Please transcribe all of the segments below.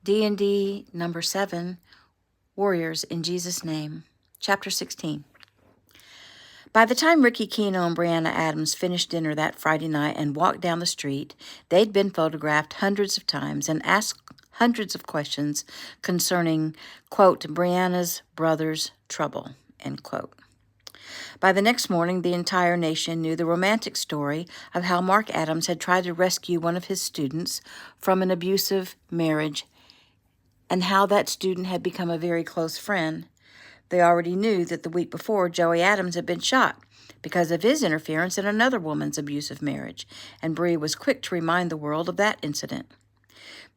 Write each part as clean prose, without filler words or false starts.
DND number 7, Warriors in Jesus' Name, Chapter 16. By the time Ricky Keno and Brianna Adams finished dinner that Friday night and walked down the street, they'd been photographed hundreds of times and asked hundreds of questions concerning, quote, Brianna's brother's trouble, end quote. By the next morning, the entire nation knew the romantic story of how Mark Adams had tried to rescue one of his students from an abusive marriage and how that student had become a very close friend. They already knew that the week before, Joey Adams had been shot because of his interference in another woman's abusive marriage, and Bree was quick to remind the world of that incident.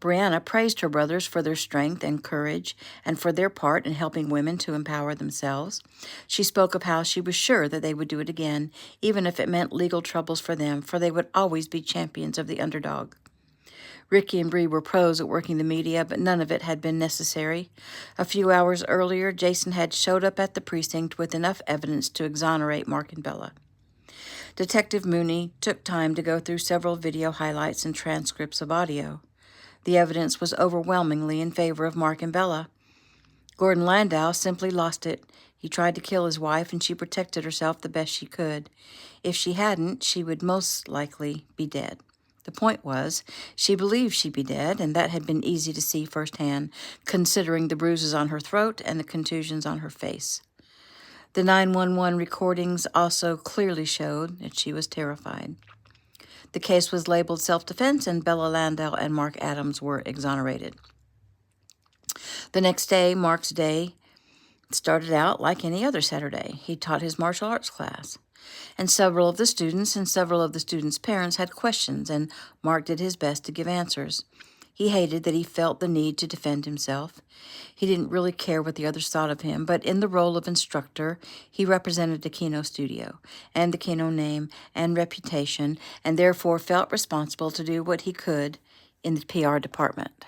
Brianna praised her brothers for their strength and courage and for their part in helping women to empower themselves. She spoke of how she was sure that they would do it again, even if it meant legal troubles for them, for they would always be champions of the underdog. Ricky and Bree were pros at working the media, but none of it had been necessary. A few hours earlier, Jason had showed up at the precinct with enough evidence to exonerate Mark and Bella. Detective Mooney took time to go through several video highlights and transcripts of audio. The evidence was overwhelmingly in favor of Mark and Bella. Gordon Landau simply lost it. He tried to kill his wife, and she protected herself the best she could. If she hadn't, she would most likely be dead. The point was, she believed she'd be dead, and that had been easy to see firsthand, considering the bruises on her throat and the contusions on her face. The 911 recordings also clearly showed that she was terrified. The case was labeled self-defense, and Bella Landau and Mark Adams were exonerated. The next day, Mark's day, started out like any other Saturday. He taught his martial arts class. And several of the students and several of the students' parents had questions, and Mark did his best to give answers. He hated that he felt the need to defend himself. He didn't really care what the others thought of him, but in the role of instructor, he represented the Keno studio and the Keno name and reputation, and therefore felt responsible to do what he could in the PR department.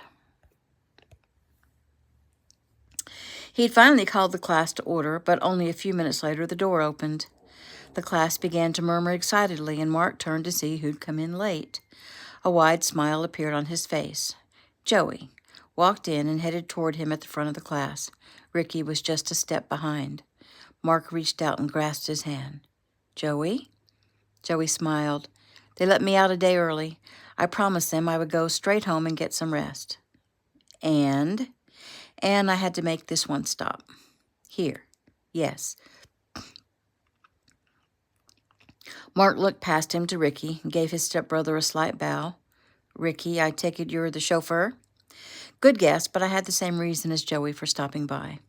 He'd finally called the class to order, but only a few minutes later the door opened. The class began to murmur excitedly, and Mark turned to see who'd come in late. A wide smile appeared on his face. Joey walked in and headed toward him at the front of the class. Ricky was just a step behind. Mark reached out and grasped his hand. Joey? Joey smiled. They let me out a day early. I promised them I would go straight home and get some rest. And I had to make this one stop. Here. Yes. Mark looked past him to Ricky and gave his stepbrother a slight bow. Ricky, I take it you're the chauffeur? Good guess, but I had the same reason as Joey for stopping by.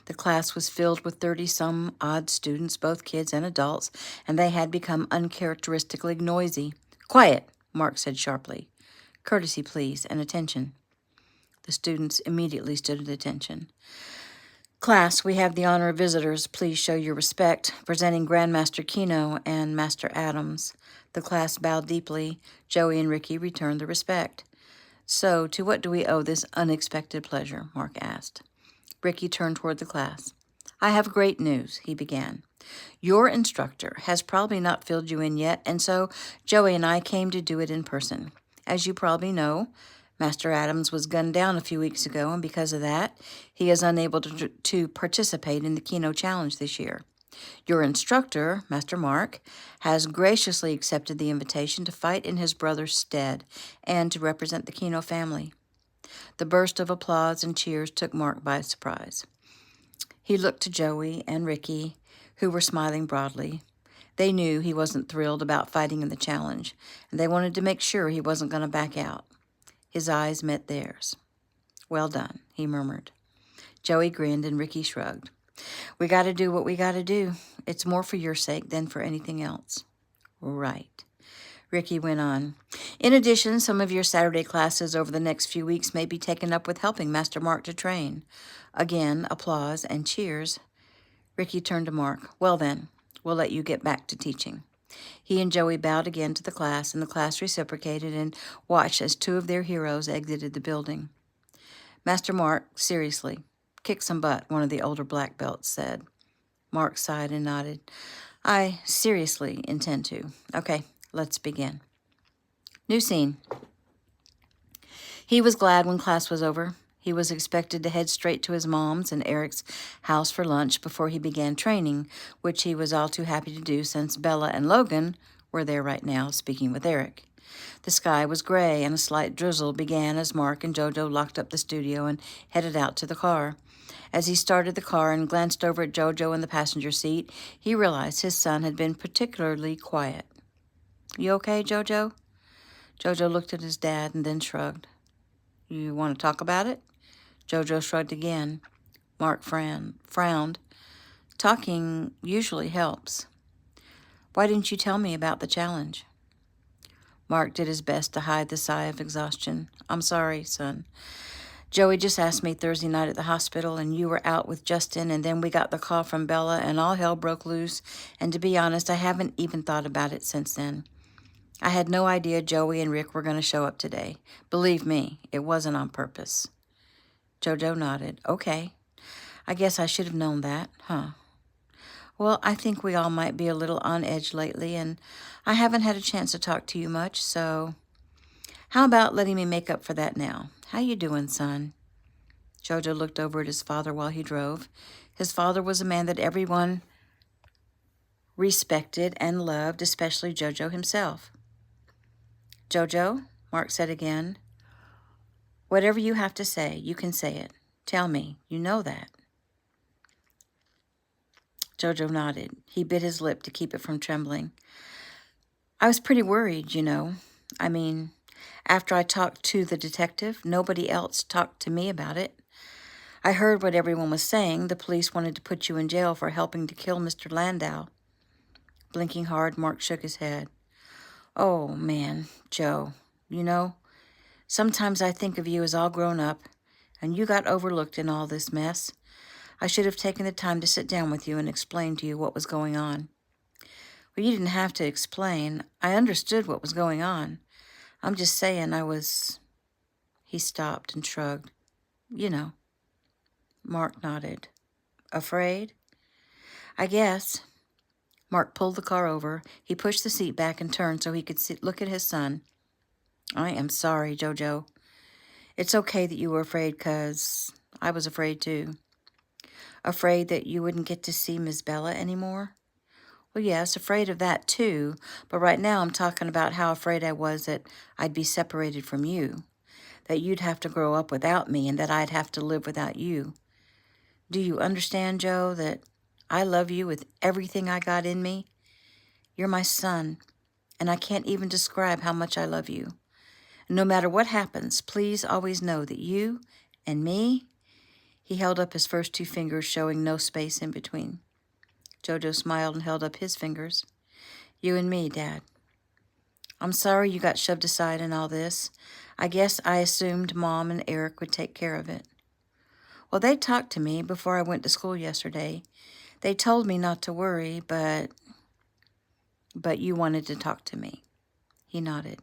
The class was filled with 30-some-odd students, both kids and adults, and they had become uncharacteristically noisy. Quiet, Mark said sharply. Courtesy, please, and attention. The students immediately stood at attention. Class, we have the honor of visitors. Please show your respect. Presenting Grandmaster Keno and Master Adams. The class bowed deeply. Joey and Ricky returned the respect. So, to what do we owe this unexpected pleasure? Mark asked. Ricky turned toward the class. I have great news, he began. Your instructor has probably not filled you in yet, and so Joey and I came to do it in person. As you probably know, Master Adams was gunned down a few weeks ago, and because of that, he is unable to participate in the Keno Challenge this year. Your instructor, Master Mark, has graciously accepted the invitation to fight in his brother's stead and to represent the Keno family. The burst of applause and cheers took Mark by surprise. He looked to Joey and Ricky, who were smiling broadly. They knew he wasn't thrilled about fighting in the challenge, and they wanted to make sure he wasn't going to back out. His eyes met theirs. Well done, he murmured. Joey grinned and Ricky shrugged. We got to do what we got to do. It's more for your sake than for anything else. Right. Ricky went on. In addition, some of your Saturday classes over the next few weeks may be taken up with helping Master Mark to train. Again, applause and cheers. Ricky turned to Mark. Well then, we'll let you get back to teaching. He and Joey bowed again to the class, and the class reciprocated and watched as two of their heroes exited the building. Master Mark, seriously, kick some butt, one of the older black belts said. Mark sighed and nodded. I seriously intend to. Okay, let's begin. New scene. He was glad when class was over. He was expected to head straight to his mom's and Eric's house for lunch before he began training, which he was all too happy to do since Bella and Logan were there right now, speaking with Eric. The sky was gray, and a slight drizzle began as Mark and Jojo locked up the studio and headed out to the car. As he started the car and glanced over at Jojo in the passenger seat, he realized his son had been particularly quiet. "You okay, Jojo?" Jojo looked at his dad and then shrugged. "You want to talk about it?" Jojo shrugged again. Mark frowned. "Talking usually helps. Why didn't you tell me about the challenge?" Mark did his best to hide the sigh of exhaustion. "I'm sorry, son. Joey just asked me Thursday night at the hospital, and you were out with Justin, and then we got the call from Bella, and all hell broke loose, and to be honest, I haven't even thought about it since then. I had no idea Joey and Rick were going to show up today. Believe me, it wasn't on purpose." Jojo nodded. "Okay. I guess I should have known that, huh? Well, I think we all might be a little on edge lately, and I haven't had a chance to talk to you much, so how about letting me make up for that now? How you doing, son?" Jojo looked over at his father while he drove. His father was a man that everyone respected and loved, especially Jojo himself. "Jojo," Mark said again, "whatever you have to say, you can say it. Tell me, you know that." Jojo nodded. He bit his lip to keep it from trembling. "I was pretty worried, you know. I mean, after I talked to the detective, nobody else talked to me about it. I heard what everyone was saying. The police wanted to put you in jail for helping to kill Mr. Landau." Blinking hard, Mark shook his head. "Oh, man, Joe, you know, sometimes I think of you as all grown up, and you got overlooked in all this mess. I should have taken the time to sit down with you and explain to you what was going on." "Well, you didn't have to explain. I understood what was going on. I'm just saying I was..." He stopped and shrugged. "You know." Mark nodded. "Afraid?" "I guess." Mark pulled the car over. He pushed the seat back and turned so he could look at his son. "I am sorry, Jojo. It's okay that you were afraid, 'cause I was afraid too." "Afraid that you wouldn't get to see Miss Bella anymore?" "Well, yes, afraid of that too, but right now I'm talking about how afraid I was that I'd be separated from you, that you'd have to grow up without me, and that I'd have to live without you. Do you understand, Joe, that I love you with everything I got in me? You're my son, and I can't even describe how much I love you. And no matter what happens, please always know that you and me..." He held up his first two fingers, showing no space in between. Jojo smiled and held up his fingers. "You and me, Dad. I'm sorry you got shoved aside in all this. I guess I assumed Mom and Eric would take care of it." "Well, they talked to me before I went to school yesterday. They told me not to worry, but you wanted to talk to me." He nodded.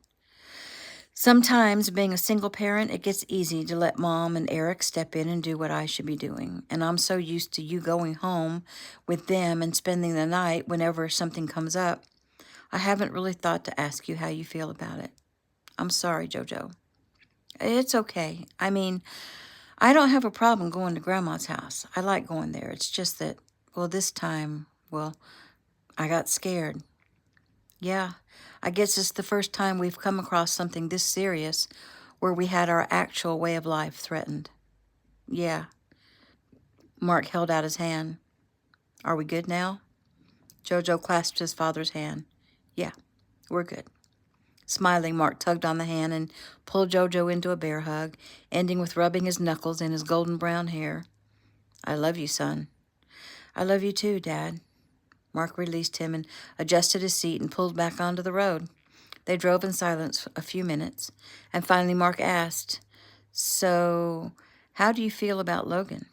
"Sometimes, being a single parent, it gets easy to let Mom and Eric step in and do what I should be doing. And I'm so used to you going home with them and spending the night whenever something comes up, I haven't really thought to ask you how you feel about it. I'm sorry, Jojo." "It's okay. I mean, I don't have a problem going to Grandma's house. I like going there. It's just that, well, this time, well, I got scared." "Yeah, I guess it's the first time we've come across something this serious where we had our actual way of life threatened." "Yeah." Mark held out his hand. "Are we good now?" Jojo clasped his father's hand. "Yeah, we're good." Smiling, Mark tugged on the hand and pulled Jojo into a bear hug, ending with rubbing his knuckles in his golden brown hair. "I love you, son." "I love you too, Dad." Mark released him and adjusted his seat and pulled back onto the road. They drove in silence a few minutes, and finally Mark asked, "So, how do you feel about Logan?"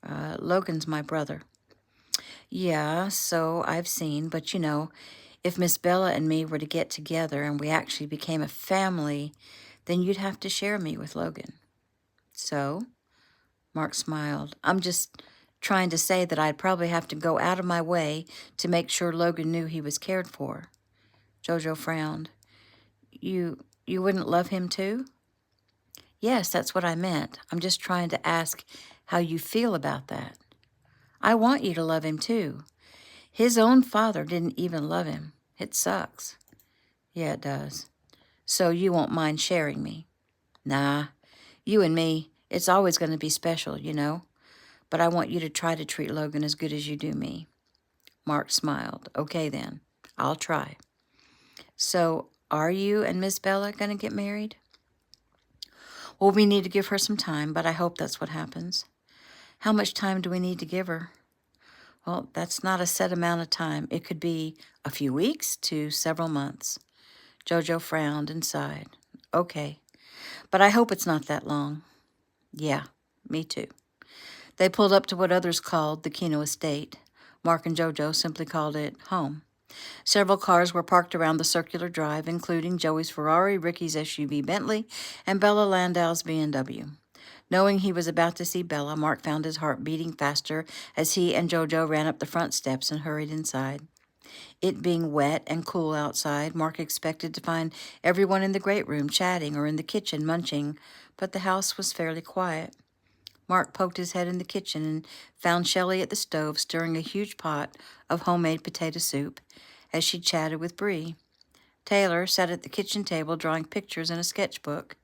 "Logan's my brother." "Yeah, so I've seen, but you know, if Miss Bella and me were to get together and we actually became a family, then you'd have to share me with Logan." "So?" Mark smiled. "I'm just trying to say that I'd probably have to go out of my way to make sure Logan knew he was cared for." Jojo frowned. You wouldn't love him too?" Yes, that's what I meant. I'm just trying to ask how you feel about that. I want you to love him too. His own father didn't even love him. It sucks. Yeah, it does. So you won't mind sharing me? Nah, you and me, it's always going to be special, you know. But I want you to try to treat Logan as good as you do me. Mark smiled. Okay then, I'll try. So, are you and Miss Bella going to get married? Well, we need to give her some time, but I hope that's what happens. How much time do we need to give her? Well, that's not a set amount of time. It could be a few weeks to several months. Jojo frowned and sighed. Okay, but I hope it's not that long. Yeah, me too. They pulled up to what others called the Keno estate. Mark and Jojo simply called it home. Several cars were parked around the circular drive, including Joey's Ferrari, Ricky's SUV Bentley, and Bella Landau's BMW. Knowing he was about to see Bella, Mark found his heart beating faster as he and Jojo ran up the front steps and hurried inside. It being wet and cool outside, Mark expected to find everyone in the great room chatting or in the kitchen munching, but the house was fairly quiet. Mark poked his head in the kitchen and found Shelley at the stove stirring a huge pot of homemade potato soup as she chatted with Bree. Taylor sat at the kitchen table drawing pictures in a sketchbook.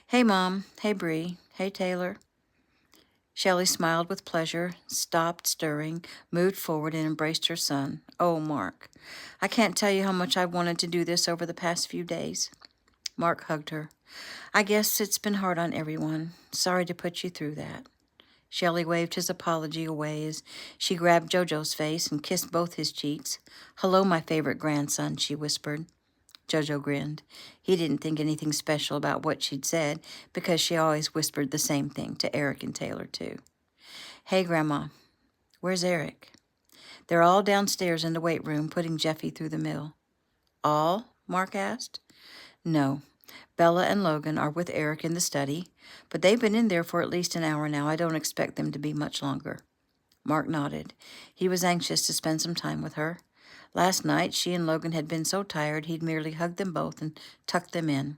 Hey, Mom. Hey, Bree. Hey, Taylor. Shelley smiled with pleasure, stopped stirring, moved forward, and embraced her son. Oh, Mark, I can't tell you how much I've wanted to do this over the past few days. Mark hugged her. I guess it's been hard on everyone. Sorry to put you through that. Shelley waved his apology away as she grabbed Jojo's face and kissed both his cheeks. Hello, my favorite grandson, she whispered. Jojo grinned. He didn't think anything special about what she'd said because she always whispered the same thing to Eric and Taylor, too. Hey, Grandma. Where's Eric? They're all downstairs in the weight room putting Jeffy through the mill. All? Mark asked. No. Bella and Logan are with Eric in the study, but they've been in there for at least an hour now. I don't expect them to be much longer. Mark nodded. He was anxious to spend some time with her. Last night, she and Logan had been so tired he'd merely hugged them both and tucked them in.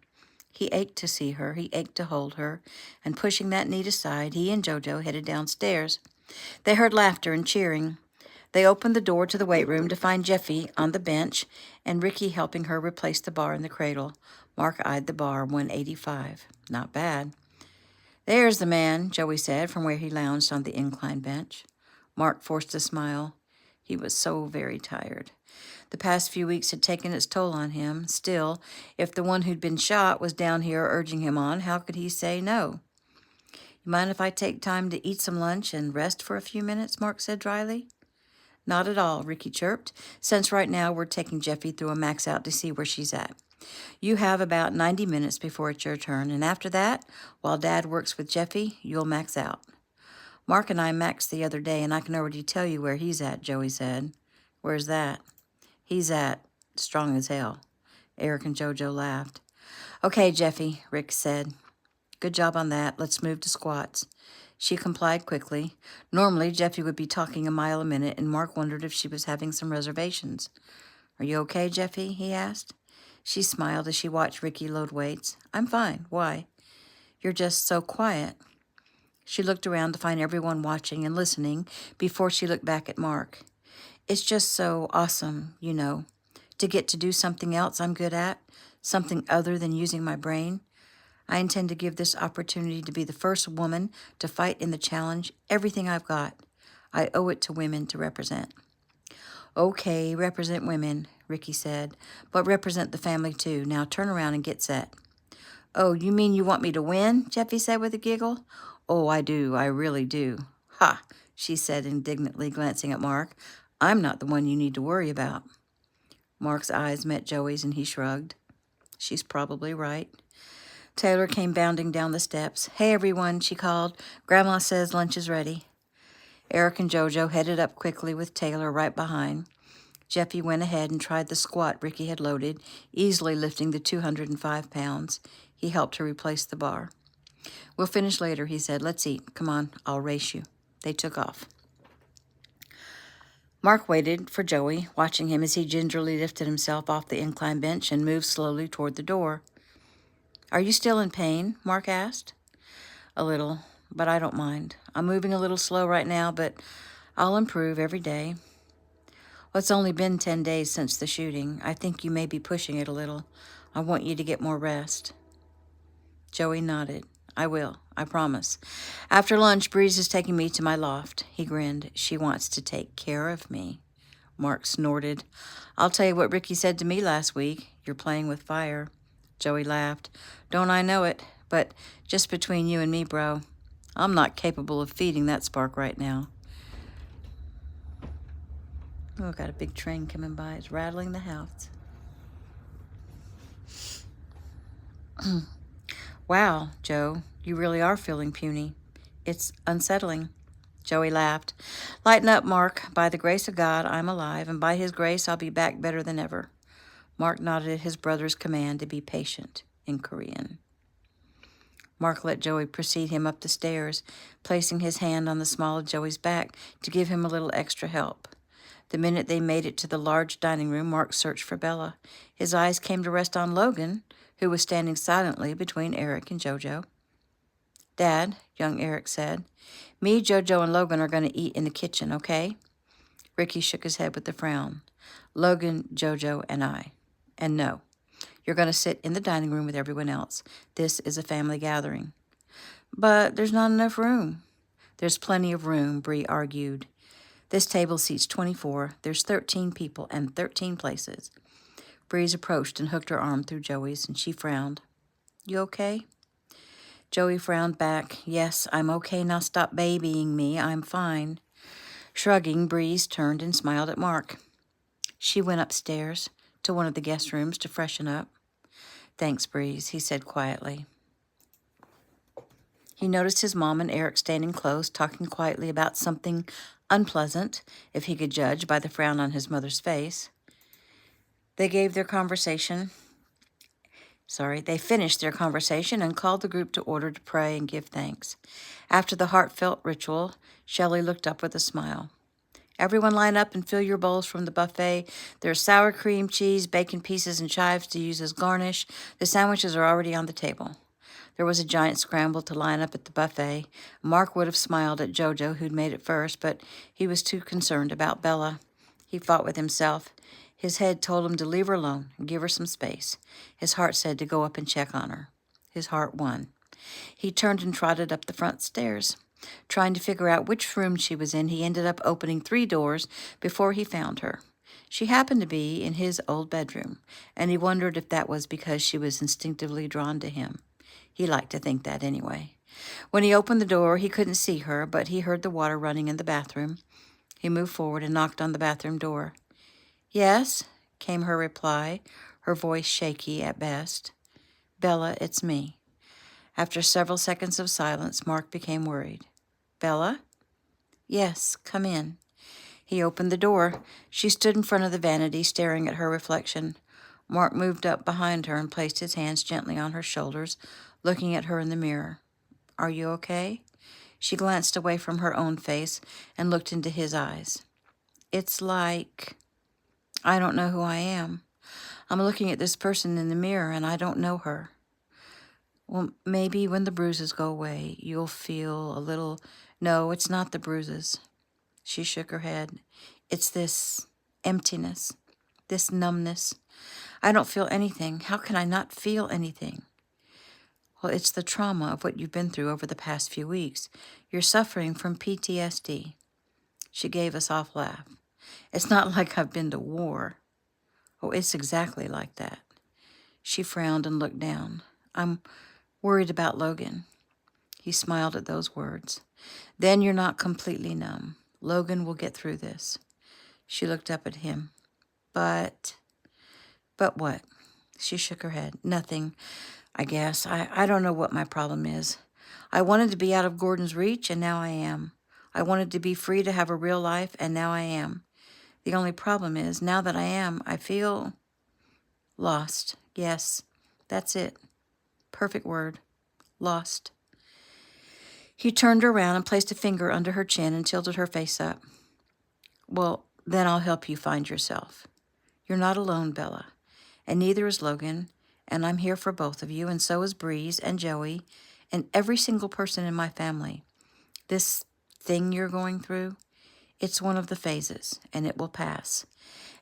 He ached to see her, he ached to hold her, and pushing that need aside, he and Jojo headed downstairs. They heard laughter and cheering. They opened the door to the weight room to find Jeffy on the bench and Ricky helping her replace the bar in the cradle. Mark eyed the bar, 185. Not bad. There's the man, Joey said from where he lounged on the incline bench. Mark forced a smile. He was so very tired. The past few weeks had taken its toll on him. Still, if the one who'd been shot was down here urging him on, how could he say no? You mind if I take time to eat some lunch and rest for a few minutes? Mark said dryly. Not at all, Ricky chirped, since right now we're taking Jeffy through a max out to see where she's at. You have about 90 minutes before it's your turn, and after that, while Dad works with Jeffy, you'll max out. Mark and I maxed the other day, and I can already tell you where he's at, Joey said. Where's that? He's at strong as hell. Eric and Jojo laughed. Okay, Jeffy, Rick said. Good job on that. Let's move to squats. She complied quickly. Normally, Jeffy would be talking a mile a minute, and Mark wondered if she was having some reservations. Are you okay, Jeffy? He asked. She smiled as she watched Ricky load weights. I'm fine. Why? You're just so quiet. She looked around to find everyone watching and listening before she looked back at Mark. It's just so awesome, you know, to get to do something else I'm good at, something other than using my brain. I intend to give this opportunity to be the first woman to fight in the challenge everything I've got. I owe it to women to represent. Okay, represent women, Ricky said, but represent the family too. Now turn around and get set. Oh, you mean you want me to win? Jeffy said with a giggle. Oh, I do. I really do. Ha, she said indignantly, glancing at Mark. I'm not the one you need to worry about. Mark's eyes met Joey's and he shrugged. She's probably right. Taylor came bounding down the steps. Hey, everyone, she called. Grandma says lunch is ready. Eric and Jojo headed up quickly with Taylor right behind. Jeffy went ahead and tried the squat Ricky had loaded, easily lifting the 205 pounds. He helped her replace the bar. We'll finish later, he said. Let's eat. Come on, I'll race you. They took off. Mark waited for Joey, watching him as he gingerly lifted himself off the incline bench and moved slowly toward the door. Are you still in pain? Mark asked. A little, but I don't mind. I'm moving a little slow right now, but I'll improve every day. Well, it's only been 10 days since the shooting. I think you may be pushing it a little. I want you to get more rest. Joey nodded. I will, I promise. After lunch, Breeze is taking me to my loft. He grinned. She wants to take care of me. Mark snorted. I'll tell you what Ricky said to me last week. You're playing with fire. Joey laughed. Don't I know it? But just between you and me, bro, I'm not capable of feeding that spark right now. Oh, got a big train coming by. It's rattling the house. Wow, Joe, you really are feeling puny. It's unsettling. Joey laughed. Lighten up, Mark. By the grace of God, I'm alive, and by his grace, I'll be back better than ever. Mark nodded at his brother's command to be patient in Korean. Mark let Joey precede him up the stairs, placing his hand on the small of Joey's back to give him a little extra help. The minute they made it to the large dining room, Mark searched for Bella. His eyes came to rest on Logan, who was standing silently between Eric and Jojo. Dad, young Eric said, me, Jojo, and Logan are going to eat in the kitchen, okay? Ricky shook his head with a frown. Logan, Jojo, and I. And no, you're going to sit in the dining room with everyone else. This is a family gathering. But there's not enough room. There's plenty of room, Bree argued. This table seats 24. There's 13 people and 13 places. Breeze approached and hooked her arm through Joey's, and she frowned. You okay? Joey frowned back. Yes, I'm okay. Now stop babying me. I'm fine. Shrugging, Breeze turned and smiled at Mark. She went upstairs to one of the guest rooms to freshen up. Thanks, Breeze, he said quietly. He noticed his mom and Eric standing close, talking quietly about something unpleasant, if he could judge by the frown on his mother's face. They finished their conversation and called the group to order to pray and give thanks. After the heartfelt ritual, Shelley looked up with a smile. Everyone line up and fill your bowls from the buffet. There's sour cream, cheese, bacon pieces, and chives to use as garnish. The sandwiches are already on the table. There was a giant scramble to line up at the buffet. Mark would have smiled at Jojo, who'd made it first, but he was too concerned about Bella. He fought with himself. His head told him to leave her alone and give her some space. His heart said to go up and check on her. His heart won. He turned and trotted up the front stairs. Trying to figure out which room she was in, he ended up opening 3 doors before he found her. She happened to be in his old bedroom, and he wondered if that was because she was instinctively drawn to him. He liked to think that anyway. When he opened the door, he couldn't see her, but he heard the water running in the bathroom. He moved forward and knocked on the bathroom door. Yes, came her reply, her voice shaky at best. Bella, it's me. After several seconds of silence, Mark became worried. Bella? Yes, come in. He opened the door. She stood in front of the vanity, staring at her reflection. Mark moved up behind her and placed his hands gently on her shoulders, looking at her in the mirror. Are you okay? She glanced away from her own face and looked into his eyes. It's like I don't know who I am. I'm looking at this person in the mirror and I don't know her. Well, maybe when the bruises go away, you'll feel a little... No, it's not the bruises. She shook her head. It's this emptiness, this numbness. I don't feel anything. How can I not feel anything? Well, it's the trauma of what you've been through over the past few weeks. You're suffering from PTSD. She gave a soft laugh. It's not like I've been to war. Oh, it's exactly like that. She frowned and looked down. I'm worried about Logan. He smiled at those words. Then you're not completely numb. Logan will get through this. She looked up at him. But what? She shook her head. Nothing, I guess. I don't know what my problem is. I wanted to be out of Gordon's reach, and now I am. I wanted to be free to have a real life, and now I am. The only problem is, now that I am, I feel lost. Yes, that's it. Perfect word. Lost. He turned around and placed a finger under her chin and tilted her face up. Well, then I'll help you find yourself. You're not alone, Bella, and neither is Logan, And I'm here for both of you, and so is Breeze and Joey and every single person in my family. This thing you're going through, it's one of the phases, and it will pass.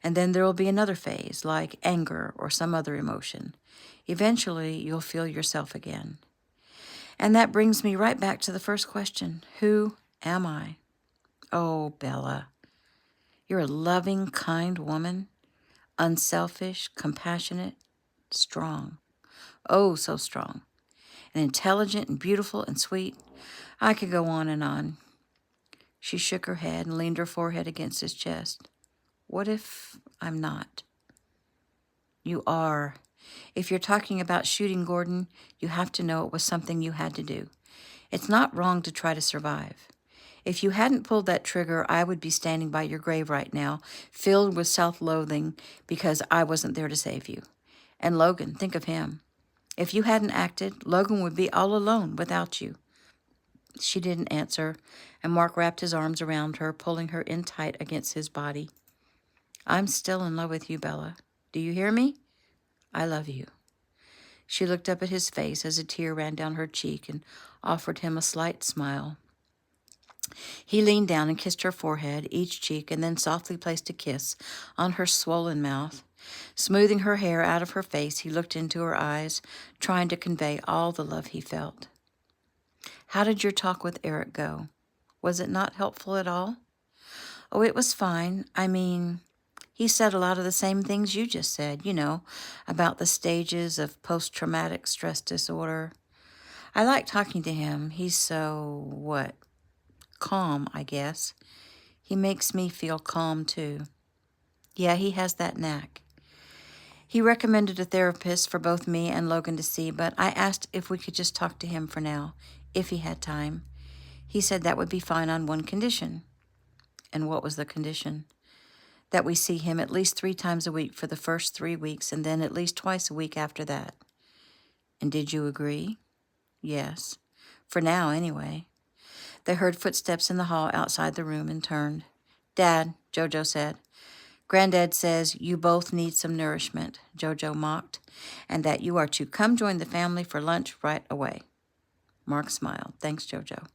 And then there will be another phase, like anger or some other emotion. Eventually, you'll feel yourself again. And that brings me right back to the first question. Who am I? Oh, Bella, you're a loving, kind woman, unselfish, compassionate, strong. Oh, so strong. And intelligent and beautiful and sweet. I could go on and on. She shook her head and leaned her forehead against his chest. What if I'm not? You are. If you're talking about shooting Gordon, you have to know it was something you had to do. It's not wrong to try to survive. If you hadn't pulled that trigger, I would be standing by your grave right now, filled with self-loathing because I wasn't there to save you. And Logan, think of him. If you hadn't acted, Logan would be all alone without you. She didn't answer, and Mark wrapped his arms around her, pulling her in tight against his body. I'm still in love with you, Bella. Do you hear me? I love you. She looked up at his face as a tear ran down her cheek and offered him a slight smile. He leaned down and kissed her forehead, each cheek, and then softly placed a kiss on her swollen mouth. Smoothing her hair out of her face, he looked into her eyes, trying to convey all the love he felt. How did your talk with Eric go? Was it not helpful at all? Oh, it was fine. I mean, he said a lot of the same things you just said, about the stages of post-traumatic stress disorder. I like talking to him. He's so, calm, I guess. He makes me feel calm, too. Yeah, he has that knack. He recommended a therapist for both me and Logan to see, but I asked if we could just talk to him for now, if he had time. He said that would be fine on one condition. And what was the condition? That we see him at least 3 times a week for the first 3 weeks, and then at least twice a week after that. And did you agree? Yes. For now, anyway. They heard footsteps in the hall outside the room and turned. Dad, Jojo said. Granddad says you both need some nourishment, Jojo mocked, and that you are to come join the family for lunch right away. Mark smiled. Thanks, Jojo.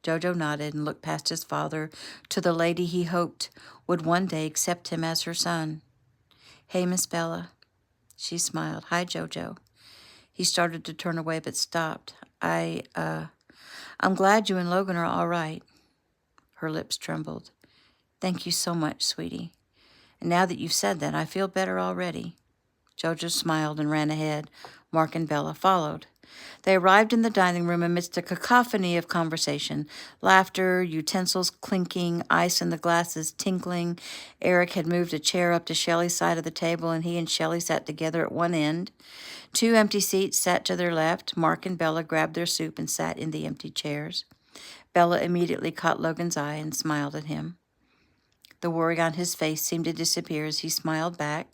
Jojo nodded and looked past his father to the lady he hoped would one day accept him as her son. Hey, Miss Bella. She smiled. Hi, Jojo. He started to turn away but stopped. I'm glad you and Logan are all right. Her lips trembled. Thank you so much, sweetie. And now that you've said that, I feel better already. Jojo smiled and ran ahead. Mark and Bella followed. They arrived in the dining room amidst a cacophony of conversation, laughter, utensils clinking, ice in the glasses tinkling. Eric had moved a chair up to Shelley's side of the table, and he and Shelley sat together at one end. 2 empty seats sat to their left. Mark and Bella grabbed their soup and sat in the empty chairs. Bella immediately caught Logan's eye and smiled at him. The worry on his face seemed to disappear as he smiled back.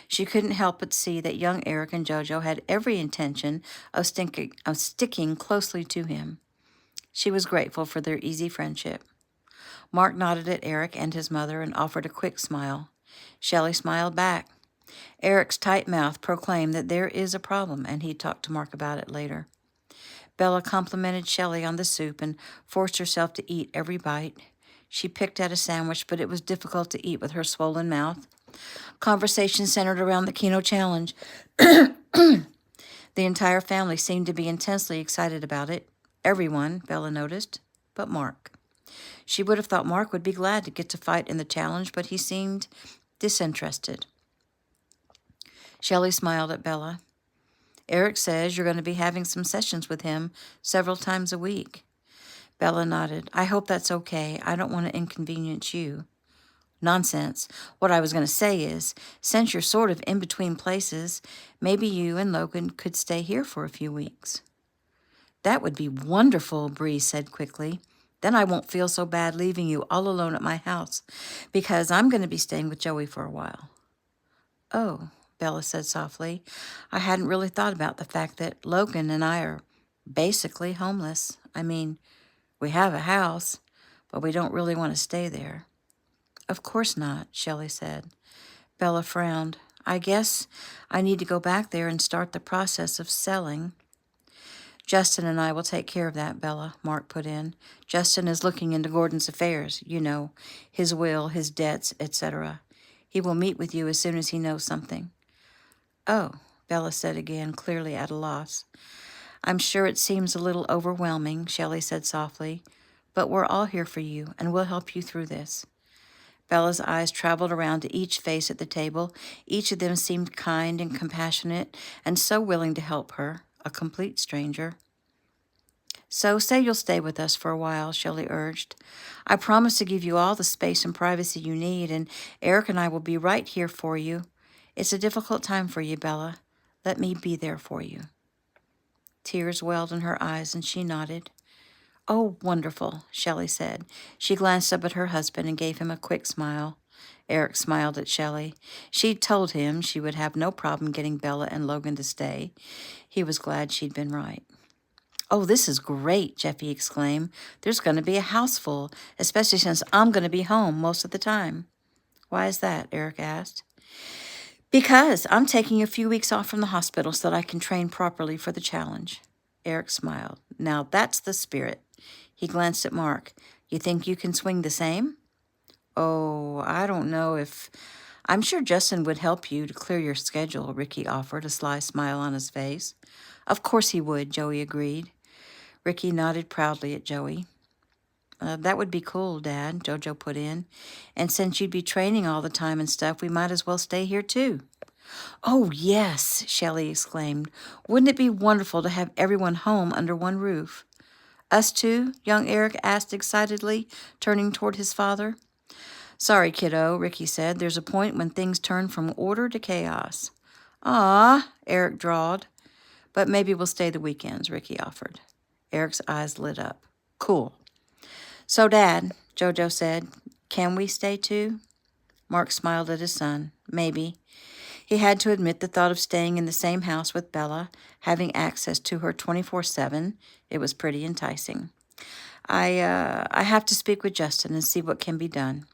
She couldn't help but see that young Eric and Jojo had every intention of sticking closely to him. She was grateful for their easy friendship. Mark nodded at Eric and his mother and offered a quick smile. Shelley smiled back. Eric's tight mouth proclaimed that there is a problem, and he'd talk to Mark about it later. Bella complimented Shelley on the soup and forced herself to eat every bite. She picked at a sandwich, but it was difficult to eat with her swollen mouth. Conversation centered around the Keno Challenge. The entire family seemed to be intensely excited about it. Everyone, Bella noticed, but Mark. She would have thought Mark would be glad to get to fight in the challenge, but he seemed disinterested. Shelley smiled at Bella. Eric says you're going to be having some sessions with him several times a week. Bella nodded. I hope that's okay. I don't want to inconvenience you. Nonsense. What I was going to say is, since you're sort of in between places, maybe you and Logan could stay here for a few weeks. That would be wonderful, Bree said quickly. Then I won't feel so bad leaving you all alone at my house, because I'm going to be staying with Joey for a while. Oh, Bella said softly. I hadn't really thought about the fact that Logan and I are basically homeless. I mean, we have a house, but we don't really want to stay there. Of course not, Shelley said. Bella frowned. I guess I need to go back there and start the process of selling. Justin and I will take care of that, Bella, Mark put in. Justin is looking into Gordon's affairs, you know, his will, his debts, etc. He will meet with you as soon as he knows something. Oh, Bella said again, clearly at a loss. I'm sure it seems a little overwhelming, Shelley said softly, but we're all here for you, and we'll help you through this. Bella's eyes traveled around to each face at the table. Each of them seemed kind and compassionate and so willing to help her, a complete stranger. So say you'll stay with us for a while, Shelley urged. I promise to give you all the space and privacy you need, and Eric and I will be right here for you. It's a difficult time for you, Bella. Let me be there for you. Tears welled in her eyes, and she nodded. Oh, wonderful, Shelley said. She glanced up at her husband and gave him a quick smile. Eric smiled at Shelley. She'd told him she would have no problem getting Bella and Logan to stay. He was glad she'd been right. Oh, this is great, Jeffy exclaimed. There's going to be a house full, especially since I'm going to be home most of the time. Why is that? Eric asked. Because I'm taking a few weeks off from the hospital so that I can train properly for the challenge. Eric smiled. Now that's the spirit. He glanced at Mark. You think you can swing the same? Oh, I don't know if... I'm sure Justin would help you to clear your schedule, Ricky offered, a sly smile on his face. Of course he would, Joey agreed. Ricky nodded proudly at Joey. That would be cool, Dad, Jojo put in. And since you'd be training all the time and stuff, we might as well stay here too. Oh, yes, Shelley exclaimed. Wouldn't it be wonderful to have everyone home under one roof? Us too? Young Eric asked excitedly, turning toward his father. Sorry, kiddo, Ricky said. There's a point when things turn from order to chaos. Ah, Eric drawled. But maybe we'll stay the weekends, Ricky offered. Eric's eyes lit up. Cool. So, Dad, Jojo said, can we stay too? Mark smiled at his son. Maybe. He had to admit the thought of staying in the same house with Bella, having access to her 24/7, it was pretty enticing. I have to speak with Justin and see what can be done.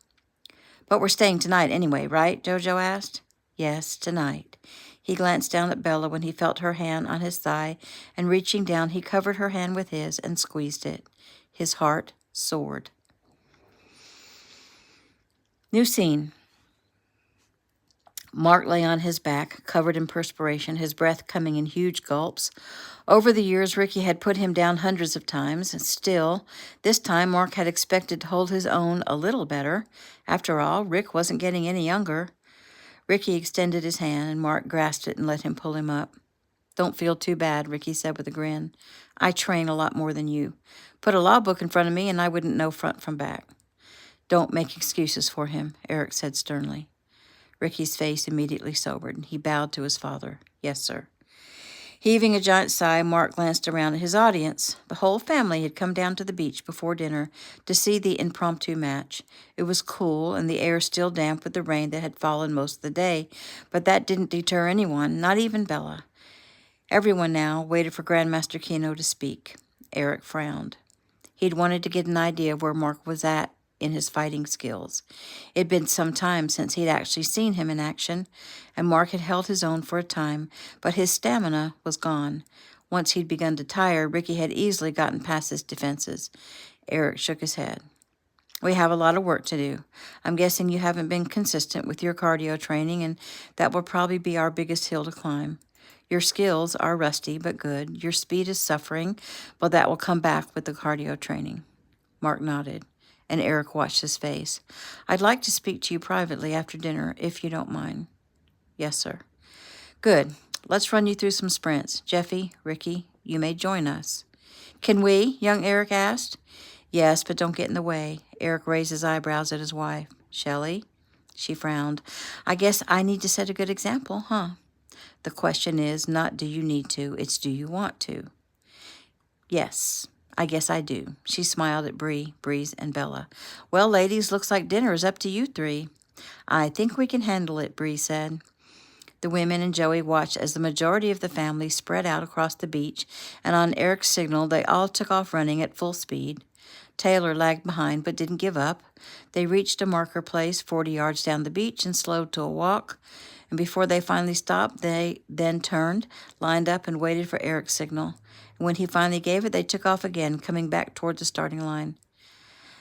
But we're staying tonight anyway, right? Jojo asked. Yes, tonight. He glanced down at Bella when he felt her hand on his thigh, and reaching down, he covered her hand with his and squeezed it. His heart soared. New scene. Mark lay on his back, covered in perspiration, his breath coming in huge gulps. Over the years, Ricky had put him down hundreds of times, and still, this time Mark had expected to hold his own a little better. After all, Rick wasn't getting any younger. Ricky extended his hand, and Mark grasped it and let him pull him up. Don't feel too bad, Ricky said with a grin. I train a lot more than you. Put a law book in front of me, and I wouldn't know front from back. Don't make excuses for him, Eric said sternly. Ricky's face immediately sobered, and he bowed to his father. Yes, sir. Heaving a giant sigh, Mark glanced around at his audience. The whole family had come down to the beach before dinner to see the impromptu match. It was cool, and the air still damp with the rain that had fallen most of the day, but that didn't deter anyone, not even Bella. Everyone now waited for Grandmaster Kino to speak. Eric frowned. He'd wanted to get an idea of where Mark was at in his fighting skills. It'd been some time since he'd actually seen him in action, and Mark had held his own for a time, but his stamina was gone. Once he'd begun to tire, Ricky had easily gotten past his defenses. Eric shook his head. We have a lot of work to do. I'm guessing you haven't been consistent with your cardio training, and that will probably be our biggest hill to climb. Your skills are rusty but good. Your speed is suffering, but that will come back with the cardio training. Mark nodded, and Eric watched his face. I'd like to speak to you privately after dinner, if you don't mind. Yes, sir. Good. Let's run you through some sprints. Jeffy, Ricky, you may join us. Can we? Young Eric asked. Yes, but don't get in the way. Eric raised his eyebrows at his wife. Shelley? She frowned. I guess I need to set a good example, huh? The question is not do you need to, it's do you want to. Yes, I guess I do. She smiled at Bree, Breeze, and Bella. Well, ladies, looks like dinner is up to you three. I think we can handle it, Bree said. The women and Joey watched as the majority of the family spread out across the beach, and on Eric's signal, they all took off running at full speed. Taylor lagged behind but didn't give up. They reached a marker place 40 yards down the beach and slowed to a walk. And before they finally stopped, they then turned, lined up, and waited for Eric's signal. And when he finally gave it, they took off again, coming back toward the starting line.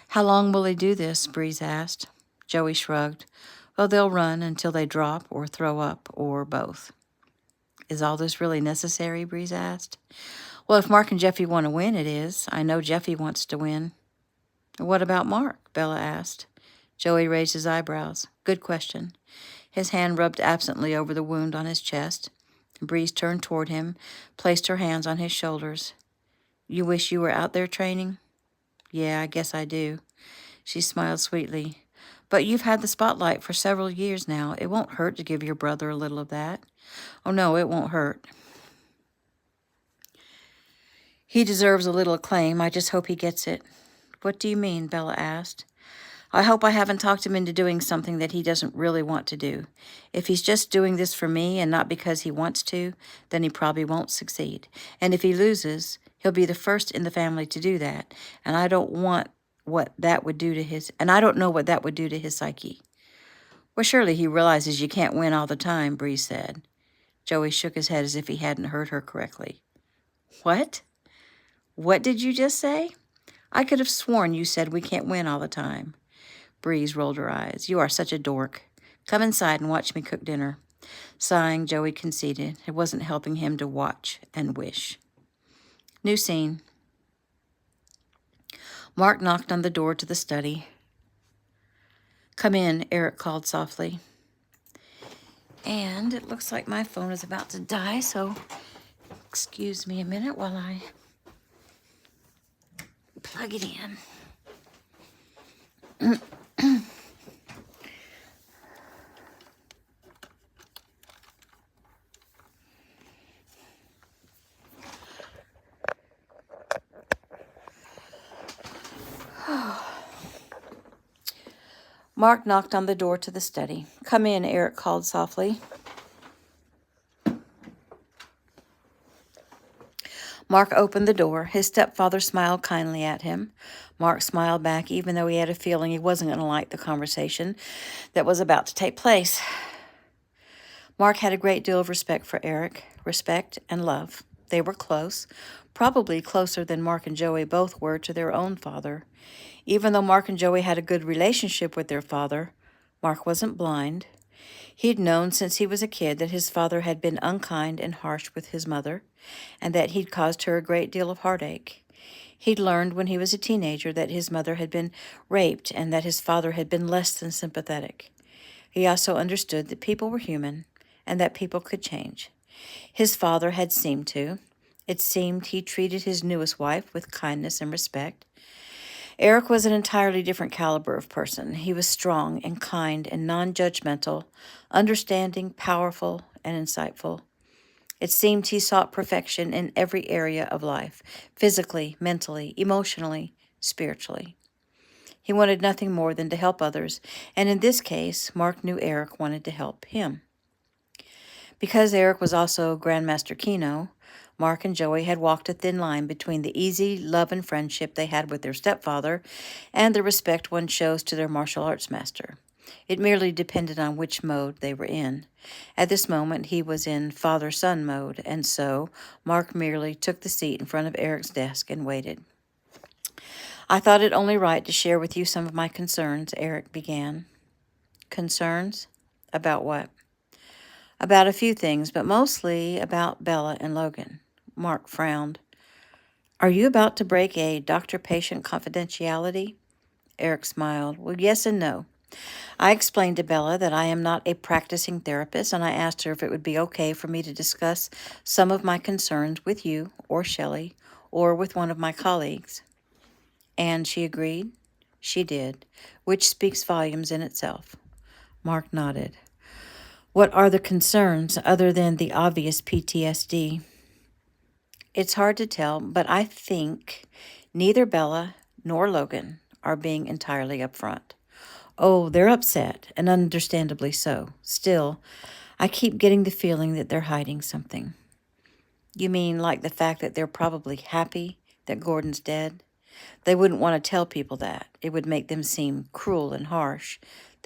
How long will they do this? Breeze asked. Joey shrugged. Well, they'll run until they drop or throw up or both. Is all this really necessary? Breeze asked. Well, if Mark and Jeffy want to win, it is. I know Jeffy wants to win. What about Mark? Bella asked. Joey raised his eyebrows. Good question. His hand rubbed absently over the wound on his chest. Breeze turned toward him, placed her hands on his shoulders. You wish you were out there training? Yeah, I guess I do. She smiled sweetly. But you've had the spotlight for several years now. It won't hurt to give your brother a little of that. Oh, no, it won't hurt. He deserves a little acclaim. I just hope he gets it. What do you mean? Bella asked. I hope I haven't talked him into doing something that he doesn't really want to do. If he's just doing this for me and not because he wants to, then he probably won't succeed. And if he loses, he'll be the first in the family to do that. And I don't want what that would do to his, and I don't know what that would do to his psyche. Well, surely he realizes you can't win all the time, Bree said. Joey shook his head as if he hadn't heard her correctly. What? What did you just say? I could have sworn you said we can't win all the time. Breeze rolled her eyes. You are such a dork. Come inside and watch me cook dinner. Sighing, Joey conceded. It wasn't helping him to watch and wish. New scene. Mark knocked on the door to the study. Come in, Eric called softly. And it looks like my phone is about to die, so excuse me a minute while I plug it in. Mark knocked on the door to the study. Come in, Eric called softly. Mark opened the door. His stepfather smiled kindly at him. Mark smiled back, even though he had a feeling he wasn't going to like the conversation that was about to take place. Mark had a great deal of respect for Eric, respect and love. They were close, probably closer than Mark and Joey both were to their own father. Even though Mark and Joey had a good relationship with their father, Mark wasn't blind. He'd known since he was a kid that his father had been unkind and harsh with his mother, and that he'd caused her a great deal of heartache. He'd learned when he was a teenager that his mother had been raped and that his father had been less than sympathetic. He also understood that people were human and that people could change. His father had seemed to. It seemed he treated his newest wife with kindness and respect. Eric was an entirely different caliber of person. He was strong and kind and non-judgmental, understanding, powerful, and insightful. It seemed he sought perfection in every area of life, physically, mentally, emotionally, spiritually. He wanted nothing more than to help others, and in this case, Mark knew Eric wanted to help him. Because Eric was also Grandmaster Keno, Mark and Joey had walked a thin line between the easy love and friendship they had with their stepfather and the respect one shows to their martial arts master. It merely depended on which mode they were in. At this moment, he was in father-son mode, and so Mark merely took the seat in front of Eric's desk and waited. I thought it only right to share with you some of my concerns, Eric began. Concerns? About what? About a few things, but mostly about Bella and Logan. Mark frowned. Are you about to break a doctor-patient confidentiality? Eric smiled. Well, yes and no. I explained to Bella that I am not a practicing therapist, and I asked her if it would be okay for me to discuss some of my concerns with you or Shelley or with one of my colleagues. And she agreed? She did, which speaks volumes in itself. Mark nodded. What are the concerns other than the obvious PTSD? It's hard to tell, but I think neither Bella nor Logan are being entirely upfront. Oh, they're upset, and understandably so. Still, I keep getting the feeling that they're hiding something. You mean like the fact that they're probably happy that Gordon's dead? They wouldn't want to tell people that. It would make them seem cruel and harsh.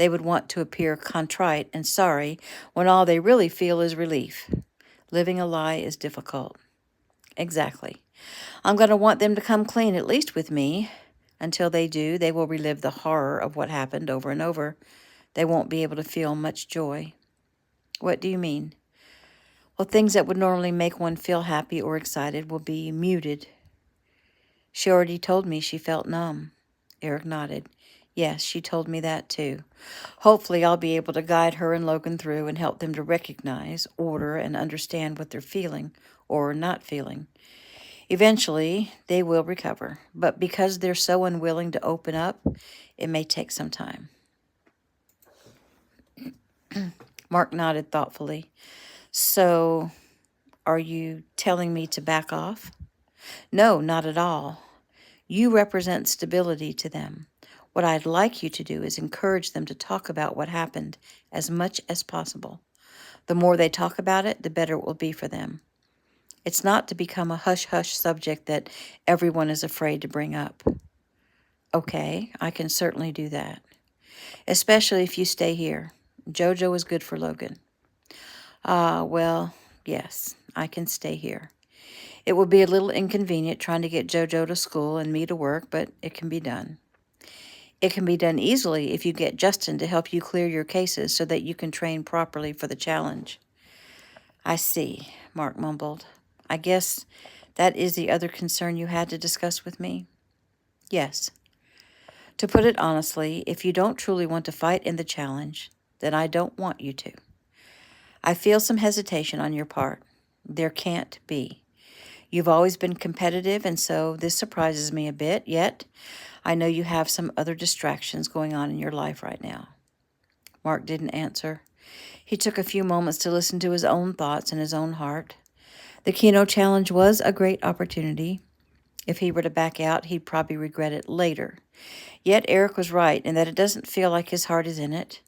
they would want to appear contrite and sorry when all they really feel is relief. Living a lie is difficult. Exactly. I'm going to want them to come clean, at least with me. Until they do, they will relive the horror of what happened over and over. They won't be able to feel much joy. What do you mean? Well, things that would normally make one feel happy or excited will be muted. She already told me she felt numb. Eric nodded. Yes, she told me that too. Hopefully I'll be able to guide her and Logan through and help them to recognize, order, and understand what they're feeling or not feeling. Eventually, they will recover, but because they're so unwilling to open up, it may take some time. Mark nodded thoughtfully. So, are you telling me to back off? No, not at all. You represent stability to them. What I'd like you to do is encourage them to talk about what happened as much as possible. The more they talk about it, the better it will be for them. It's not to become a hush-hush subject that everyone is afraid to bring up. Okay, I can certainly do that. Especially if you stay here. Jojo is good for Logan. Well, yes, I can stay here. It will be a little inconvenient trying to get Jojo to school and me to work, but it can be done. It can be done easily if you get Justin to help you clear your cases so that you can train properly for the challenge. I see, Mark mumbled. I guess that is the other concern you had to discuss with me? Yes. To put it honestly, if you don't truly want to fight in the challenge, then I don't want you to. I feel some hesitation on your part. There can't be. You've always been competitive, and so this surprises me a bit, yet I know you have some other distractions going on in your life right now. Mark didn't answer. He took a few moments to listen to his own thoughts and his own heart. The Keno Challenge was a great opportunity. If he were to back out, he'd probably regret it later. Yet Eric was right in that it doesn't feel like his heart is in it,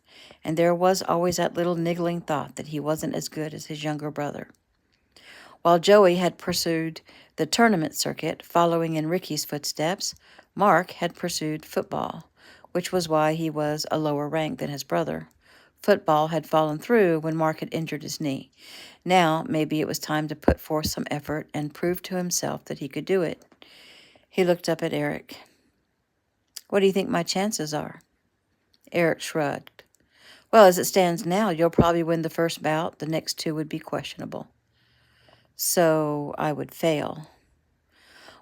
and there was always that little niggling thought that he wasn't as good as his younger brother. While Joey had pursued the tournament circuit, following in Ricky's footsteps, Mark had pursued football, which was why he was a lower rank than his brother. Football had fallen through when Mark had injured his knee. Now, maybe it was time to put forth some effort and prove to himself that he could do it. He looked up at Eric. What do you think my chances are? Eric shrugged. Well, as it stands now, you'll probably win the first bout. The next two would be questionable. So I would fail.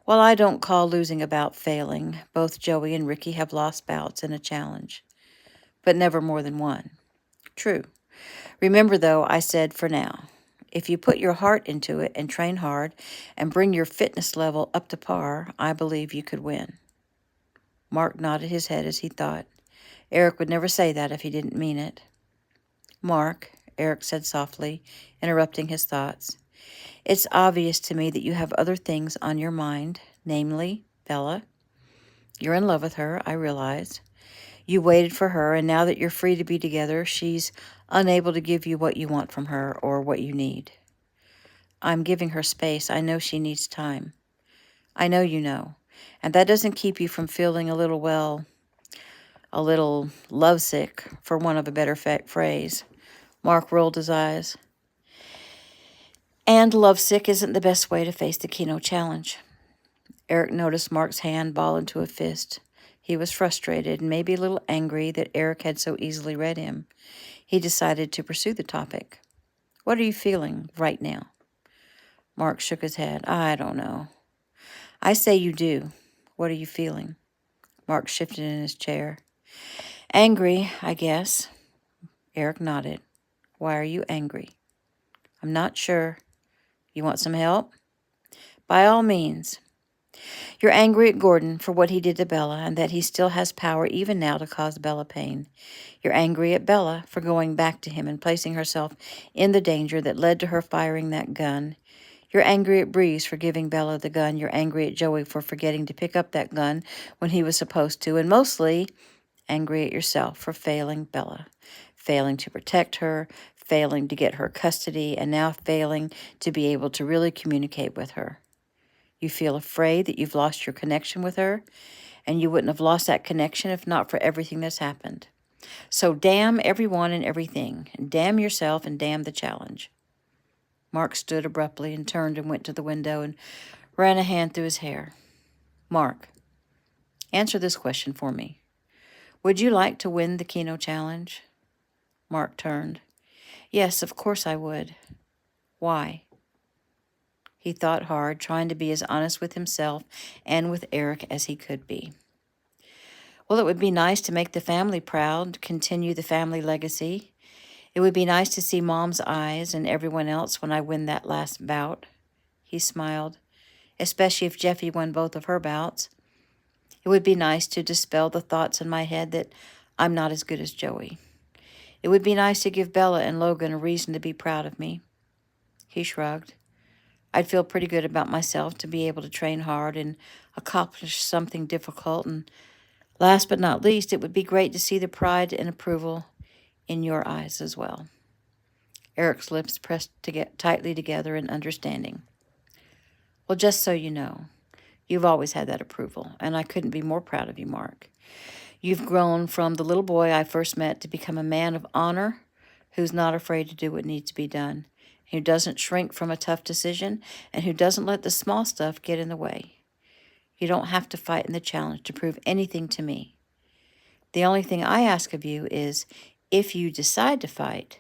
Well, I don't call losing a bout failing. Both Joey and Ricky have lost bouts in a challenge, but never more than one. True. Remember, though, I said for now. If you put your heart into it and train hard and bring your fitness level up to par, I believe you could win. Mark nodded his head as he thought. Eric would never say that if he didn't mean it. Mark, Eric said softly, interrupting his thoughts, it's obvious to me that you have other things on your mind, namely Bella. You're in love with her, I realize. You waited for her, and now that you're free to be together, she's unable to give you what you want from her or what you need. I'm giving her space. I know she needs time. I know you know. And that doesn't keep you from feeling a little lovesick, for want of a better phrase. Mark rolled his eyes. And lovesick isn't the best way to face the Keno Challenge. Eric noticed Mark's hand ball into a fist. He was frustrated and maybe a little angry that Eric had so easily read him. He decided to pursue the topic. What are you feeling right now? Mark shook his head. I don't know. I say you do. What are you feeling? Mark shifted in his chair. Angry, I guess. Eric nodded. Why are you angry? I'm not sure. You want some help? By all means. You're angry at Gordon for what he did to Bella and that he still has power even now to cause Bella pain. You're angry at Bella for going back to him and placing herself in the danger that led to her firing that gun. You're angry at Breeze for giving Bella the gun. You're angry at Joey for forgetting to pick up that gun when he was supposed to. And mostly angry at yourself for failing Bella, failing to protect her, failing to get her custody, and now failing to be able to really communicate with her. You feel afraid that you've lost your connection with her, and you wouldn't have lost that connection if not for everything that's happened. So damn everyone and everything. Damn yourself and damn the challenge. Mark stood abruptly and turned and went to the window and ran a hand through his hair. Mark, answer this question for me. Would you like to win the Keno challenge? Mark turned. Yes, of course I would. Why? He thought hard, trying to be as honest with himself and with Eric as he could be. Well, it would be nice to make the family proud, continue the family legacy. It would be nice to see Mom's eyes and everyone else when I win that last bout. He smiled, especially if Jeffy won both of her bouts. It would be nice to dispel the thoughts in my head that I'm not as good as Joey. It would be nice to give Bella and Logan a reason to be proud of me. He shrugged. I'd feel pretty good about myself to be able to train hard and accomplish something difficult. And last but not least, it would be great to see the pride and approval in your eyes as well. Eric's lips pressed tightly together in understanding. Well, just so you know, you've always had that approval, and I couldn't be more proud of you, Mark. You've grown from the little boy I first met to become a man of honor who's not afraid to do what needs to be done, who doesn't shrink from a tough decision, and who doesn't let the small stuff get in the way. You don't have to fight in the challenge to prove anything to me. The only thing I ask of you is, if you decide to fight,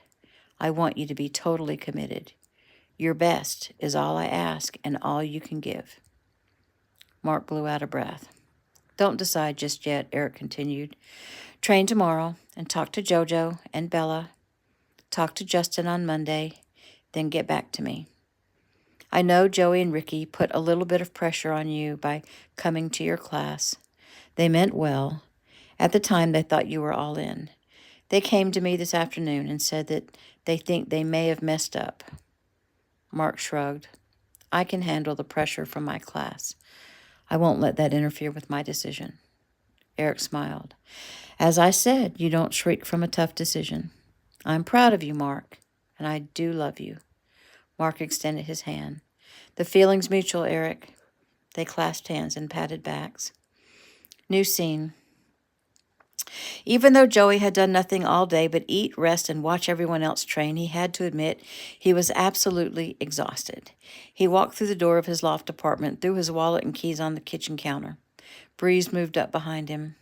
I want you to be totally committed. Your best is all I ask and all you can give. Mark blew out a breath. Don't decide just yet, Eric continued. Train tomorrow and talk to Jojo and Bella. Talk to Justin on Monday, then get back to me. I know Joey and Ricky put a little bit of pressure on you by coming to your class. They meant well. At the time, they thought you were all in. They came to me this afternoon and said that they think they may have messed up. Mark shrugged. I can handle the pressure from my class. I won't let that interfere with my decision. Eric smiled. As I said, you don't shrink from a tough decision. I'm proud of you, Mark, and I do love you. Mark extended his hand. The feeling's mutual, Eric. They clasped hands and patted backs. New scene. Even though Joey had done nothing all day but eat, rest, and watch everyone else train, he had to admit he was absolutely exhausted. He walked through the door of his loft apartment, threw his wallet and keys on the kitchen counter. Breeze moved up behind him.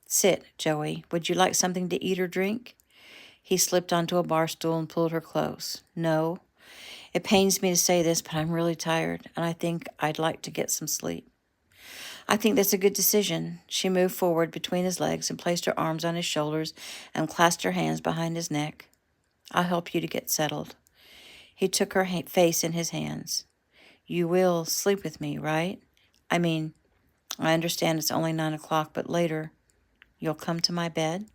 Sit, Joey. Would you like something to eat or drink? He slipped onto a bar stool and pulled her close. No. It pains me to say this, but I'm really tired, and I think I'd like to get some sleep. I think that's a good decision. She moved forward between his legs and placed her arms on his shoulders and clasped her hands behind his neck. I'll help you to get settled. He took her face in his hands. You will sleep with me, right? I mean, I understand it's only 9 o'clock, but later, you'll come to my bed?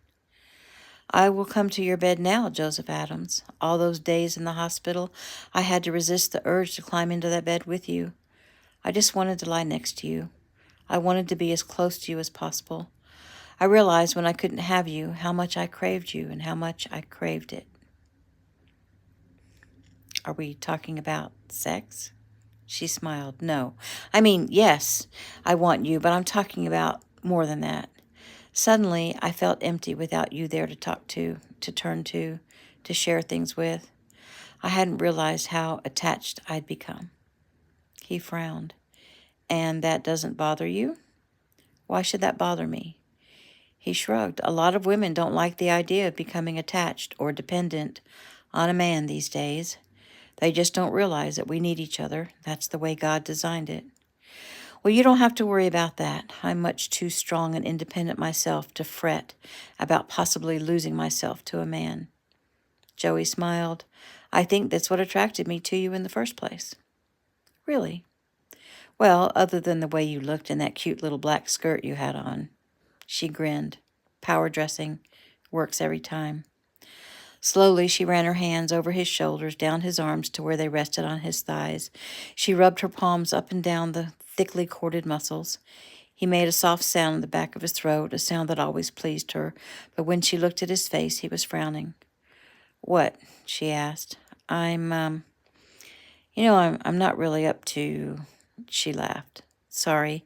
I will come to your bed now, Joseph Adams. All those days in the hospital, I had to resist the urge to climb into that bed with you. I just wanted to lie next to you. I wanted to be as close to you as possible. I realized when I couldn't have you how much I craved you and how much I craved it. Are we talking about sex? She smiled. No. I mean, yes, I want you, but I'm talking about more than that. Suddenly, I felt empty without you there to talk to turn to share things with. I hadn't realized how attached I'd become. He frowned. And that doesn't bother you? Why should that bother me? He shrugged. A lot of women don't like the idea of becoming attached or dependent on a man these days. They just don't realize that we need each other. That's the way God designed it. Well, you don't have to worry about that. I'm much too strong and independent myself to fret about possibly losing myself to a man. Joey smiled. I think that's what attracted me to you in the first place. Really? Well, other than the way you looked in that cute little black skirt you had on. She grinned. Power dressing works every time. Slowly, she ran her hands over his shoulders, down his arms to where they rested on his thighs. She rubbed her palms up and down the thickly corded muscles. He made a soft sound in the back of his throat, a sound that always pleased her, but when she looked at his face, he was frowning. What? She asked. I'm not really up to... She laughed. Sorry,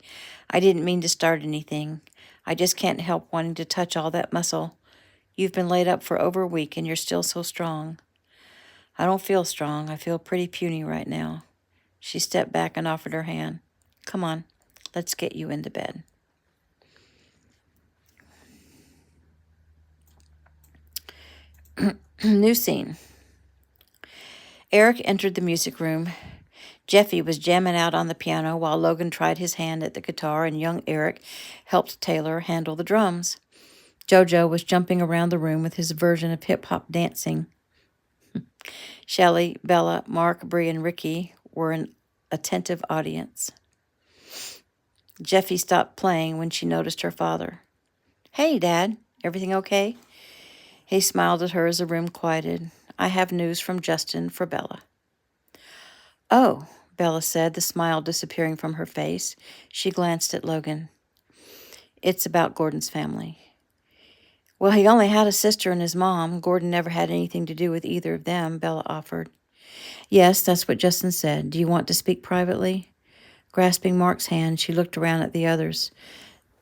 I didn't mean to start anything. I just can't help wanting to touch all that muscle. You've been laid up for over a week and you're still so strong. I don't feel strong. I feel pretty puny right now. She stepped back and offered her hand. Come on, let's get you into bed. New scene. Eric entered the music room. Jeffy was jamming out on the piano while Logan tried his hand at the guitar and young Eric helped Taylor handle the drums. Jojo was jumping around the room with his version of hip-hop dancing. Shelley, Bella, Mark, Bree, and Ricky were an attentive audience. Jeffy stopped playing when she noticed her father. Hey, Dad, everything okay? He smiled at her as the room quieted. I have news from Justin for Bella. Oh, Bella said, the smile disappearing from her face. She glanced at Logan. It's about Gordon's family. Well, he only had a sister and his mom. Gordon never had anything to do with either of them, Bella offered. Yes, that's what Justin said. Do you want to speak privately? Grasping Mark's hand, she looked around at the others.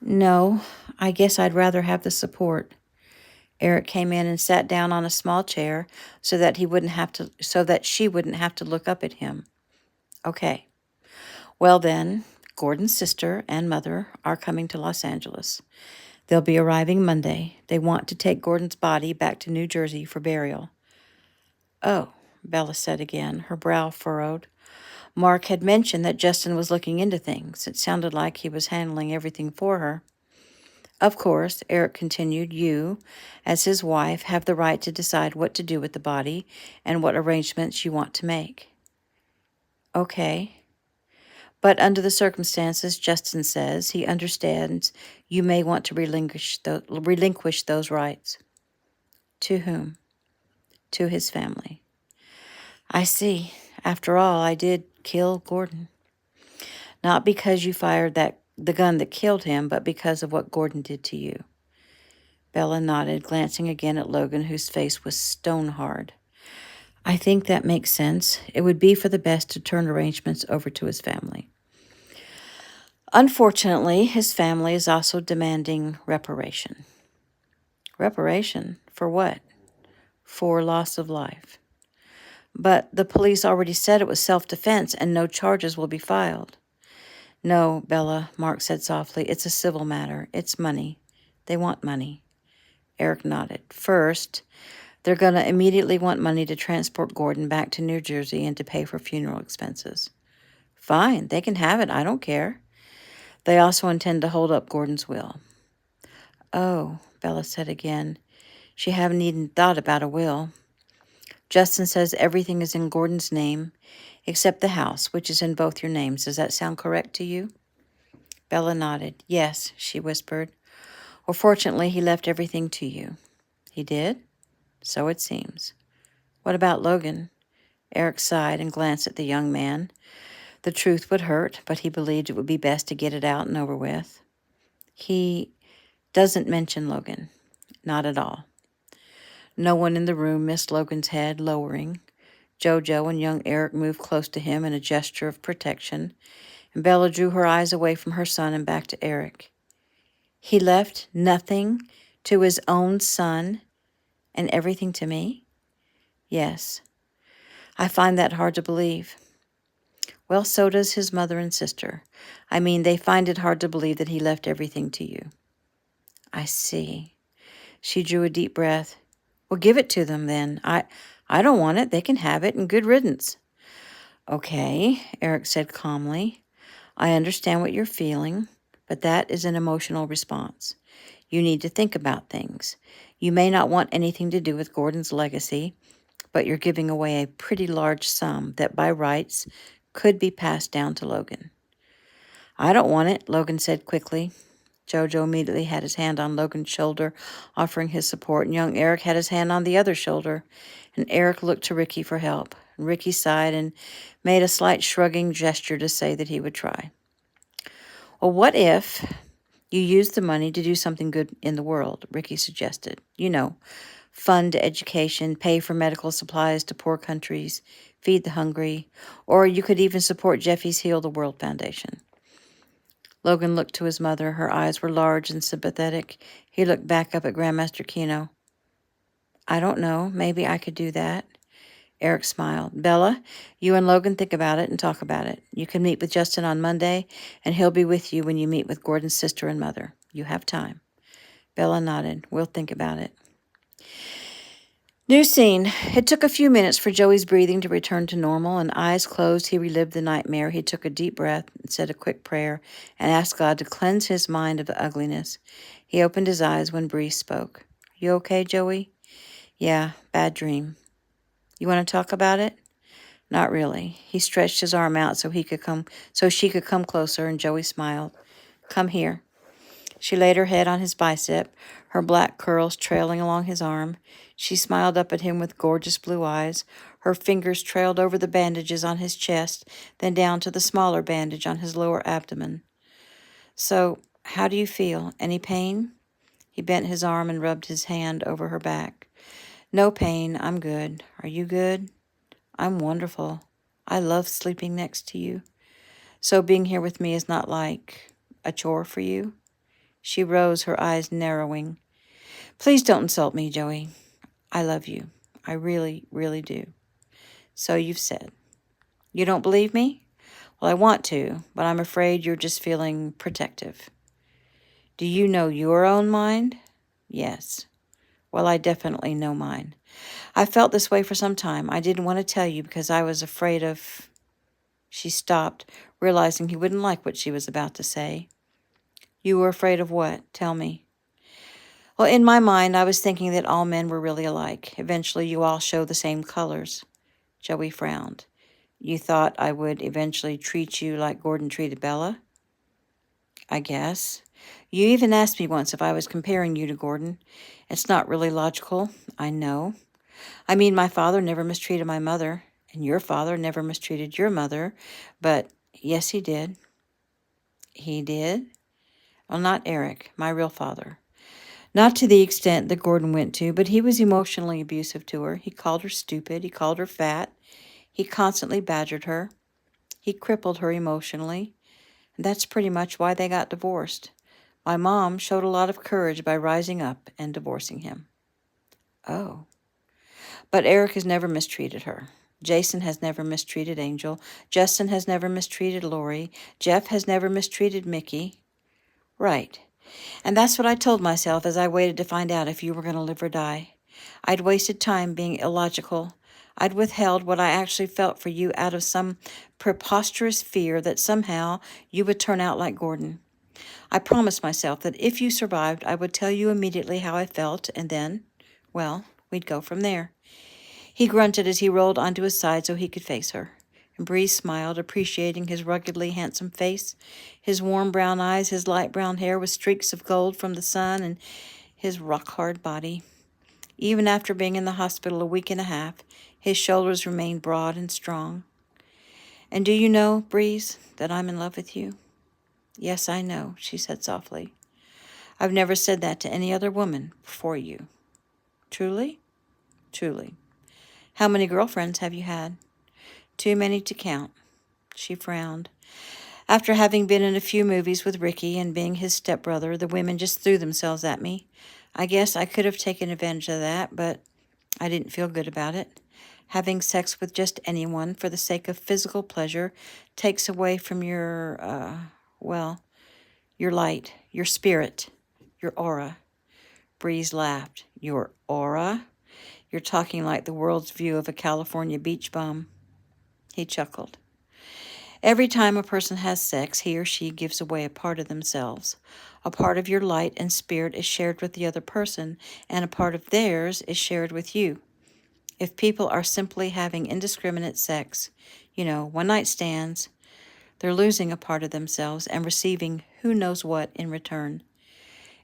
No, I guess I'd rather have the support. Eric came in and sat down on a small chair so that she wouldn't have to look up at him. Okay. Well then, Gordon's sister and mother are coming to Los Angeles. They'll be arriving Monday. They want to take Gordon's body back to New Jersey for burial. Oh, Bella said again, her brow furrowed. Mark had mentioned that Justin was looking into things. It sounded like he was handling everything for her. Of course, Eric continued, you, as his wife, have the right to decide what to do with the body and what arrangements you want to make. Okay. But under the circumstances, Justin says he understands you may want to relinquish those rights. To whom? To his family. I see. After all, I did kill Gordon. Not because you fired the gun that killed him, but because of what Gordon did to you. Bella nodded, glancing again at Logan, whose face was stone hard. I think that makes sense. It would be for the best to turn arrangements over to his family. Unfortunately, his family is also demanding reparation. Reparation? For what? For loss of life. But the police already said it was self-defense and no charges will be filed. No, Bella, Mark said softly. It's a civil matter. It's money. They want money. Eric nodded. First, they're going to immediately want money to transport Gordon back to New Jersey and to pay for funeral expenses. Fine, they can have it. I don't care. They also intend to hold up Gordon's will. Oh, Bella said again. She hadn't even thought about a will. Justin says everything is in Gordon's name, except the house, which is in both your names. Does that sound correct to you? Bella nodded. Yes, she whispered. Well, fortunately, he left everything to you. He did? So it seems. What about Logan? Eric sighed and glanced at the young man. The truth would hurt, but he believed it would be best to get it out and over with. He doesn't mention Logan. Not at all. No one in the room missed Logan's head lowering. Jojo and young Eric moved close to him in a gesture of protection, and Bella drew her eyes away from her son and back to Eric. He left nothing to his own son and everything to me? Yes. I find that hard to believe. Well, so does his mother and sister. I mean, they find it hard to believe that he left everything to you. I see. She drew a deep breath. Well, give it to them then. I don't want it. They can have it, and good riddance. Okay, Eric said calmly. I understand what you're feeling, but that is an emotional response. You need to think about things. You may not want anything to do with Gordon's legacy, but you're giving away a pretty large sum that by rights could be passed down to Logan. I don't want it, Logan said quickly. Jojo immediately had his hand on Logan's shoulder, offering his support, and young Eric had his hand on the other shoulder, and Eric looked to Ricky for help. Ricky sighed and made a slight shrugging gesture to say that he would try. Well, what if you used the money to do something good in the world, Ricky suggested. You know, fund education, pay for medical supplies to poor countries, feed the hungry, or you could even support Jeffy's Heal the World Foundation. Logan looked to his mother. Her eyes were large and sympathetic. He looked back up at Grandmaster Keno. I don't know. Maybe I could do that. Eric smiled. Bella, you and Logan think about it and talk about it. You can meet with Justin on Monday, and he'll be with you when you meet with Gordon's sister and mother. You have time. Bella nodded. We'll think about it. New scene. It took a few minutes for Joey's breathing to return to normal, and eyes closed, he relived the nightmare. He took a deep breath and said a quick prayer and asked God to cleanse his mind of the ugliness. He opened his eyes when Bree spoke. You okay, Joey? Yeah, bad dream. You want to talk about it? Not really. He stretched his arm out so she could come closer, and Joey smiled. Come here. She laid her head on his bicep, her black curls trailing along his arm. She smiled up at him with gorgeous blue eyes. Her fingers trailed over the bandages on his chest, then down to the smaller bandage on his lower abdomen. So, how do you feel? Any pain? He bent his arm and rubbed his hand over her back. No pain. I'm good. Are you good? I'm wonderful. I love sleeping next to you. So being here with me is not like a chore for you? She rose, her eyes narrowing. Please don't insult me, Joey. I love you. I really, really do. So you've said. You don't believe me? Well, I want to, but I'm afraid you're just feeling protective. Do you know your own mind? Yes. Well, I definitely know mine. I felt this way for some time. I didn't want to tell you because I was afraid of... She stopped, realizing he wouldn't like what she was about to say. You were afraid of what? Tell me. Well, in my mind, I was thinking that all men were really alike. Eventually, you all show the same colors. Joey frowned. You thought I would eventually treat you like Gordon treated Bella? I guess. You even asked me once if I was comparing you to Gordon. It's not really logical, I know. I mean, my father never mistreated my mother, and your father never mistreated your mother, but yes, he did. He did? Well, not Eric, my real father. Not to the extent that Gordon went to, but he was emotionally abusive to her. He called her stupid. He called her fat. He constantly badgered her. He crippled her emotionally. And that's pretty much why they got divorced. My mom showed a lot of courage by rising up and divorcing him. Oh. But Eric has never mistreated her. Jason has never mistreated Angel. Justin has never mistreated Lori. Jeff has never mistreated Mickey. Right. And that's what I told myself as I waited to find out if you were going to live or die. I'd wasted time being illogical. I'd withheld what I actually felt for you out of some preposterous fear that somehow you would turn out like Gordon. I promised myself that if you survived, I would tell you immediately how I felt, and then, well, we'd go from there. He grunted as he rolled onto his side so he could face her. And Bree smiled, appreciating his ruggedly handsome face, his warm brown eyes, his light brown hair with streaks of gold from the sun, and his rock-hard body. Even after being in the hospital a week and a half, his shoulders remained broad and strong. And do you know, Breeze, that I'm in love with you? Yes, I know, she said softly. I've never said that to any other woman before you. Truly? Truly. How many girlfriends have you had? Too many to count. She frowned. After having been in a few movies with Ricky and being his stepbrother, the women just threw themselves at me. I guess I could have taken advantage of that, but I didn't feel good about it. Having sex with just anyone for the sake of physical pleasure takes away from your light, your spirit, your aura. Breeze laughed. Your aura? You're talking like the world's view of a California beach bum. He chuckled. Every time a person has sex, he or she gives away a part of themselves. A part of your light and spirit is shared with the other person, and a part of theirs is shared with you. If people are simply having indiscriminate sex, one-night stands, they're losing a part of themselves and receiving who knows what in return.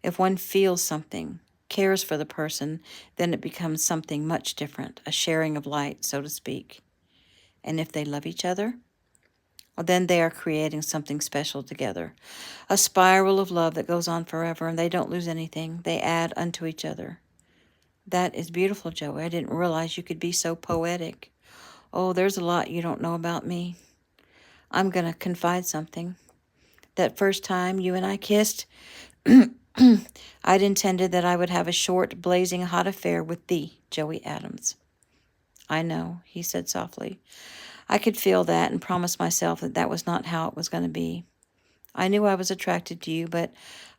If one feels something, cares for the person, then it becomes something much different, a sharing of light, so to speak. And if they love each other, well, then they are creating something special together, a spiral of love that goes on forever, and they don't lose anything. They add unto each other. That is beautiful, Joey. I didn't realize you could be so poetic. Oh, there's a lot you don't know about me. I'm going to confide something. That first time you and I kissed, I'd intended that I would have a short, blazing hot affair with thee, Joey Adams. I know, he said softly. I could feel that and promised myself that that was not how it was going to be. I knew I was attracted to you, but